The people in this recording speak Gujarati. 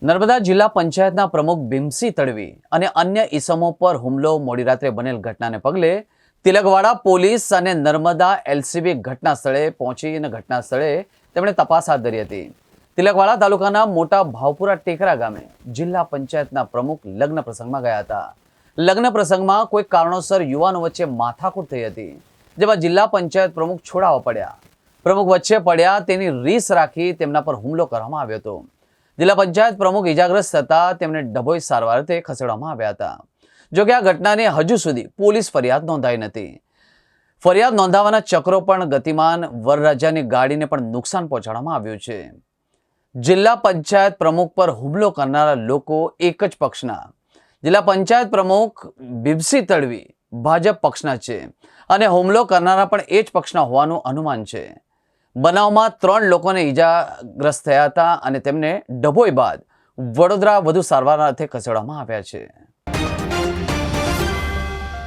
નર્મદા જિલ્લા પંચાયતના પ્રમુખ ભીમસિંહ તડવી અને અન્ય ઈસમો પર હુમલો મોડી રાત્રે બનેલ ઘટનાને પગલે તિલકવાડા પોલીસ અને નર્મદા એલસીબી ઘટના સ્થળે પહોંચીને ઘટના સ્થળે તેમણે તપાસ હાથ ધરી હતી. તિલકવાડા તાલુકાના મોટા ભાવપુરા ટેકરા ગામે જિલ્લા પંચાયતના પ્રમુખ લગ્ન પ્રસંગમાં ગયા હતા. લગ્ન પ્રસંગમાં કોઈ કારણોસર યુવાનો વચ્ચે માથાકૂટ થઈ હતી, જેમાં જિલ્લા પંચાયત પ્રમુખ છોડાવવા પડ્યા. પ્રમુખ વચ્ચે પડ્યા તેની રીસ રાખી તેમના પર હુમલો કરવામાં આવ્યો હતો. જિલ્લા પંચાયત પ્રમુખ ઇજાગ્રસ્ત થતા તેમને ડભોઈ સારવાર અર્થે ખસેડવામાં આવ્યા હતા. જોકે આ ઘટનાને હજુ સુધી પોલીસ ફરિયાદ નોંધાઈ નથી. ફરિયાદ નોંધાવવાના ચક્રો પણ ગતિમાન. વરરાજાની ગાડીને પણ નુકસાન પહોંચાડવામાં આવ્યું છે. જિલ્લા પંચાયત પ્રમુખ પર હુમલો કરનારા લોકો એક જ પક્ષના. જિલ્લા પંચાયત પ્રમુખ ભીમસિંહ તડવી ભાજપ પક્ષના છે અને હુમલો કરનારા પણ એ જ પક્ષના હોવાનું અનુમાન છે. બનાવમાં 3 લોકોને ઈજાગ્રસ્ત થયા હતા અને તેમને ડભોઈ બાદ વડોદરા વધુ સારવાર અર્થે ખસેડવામાં આવ્યા છે.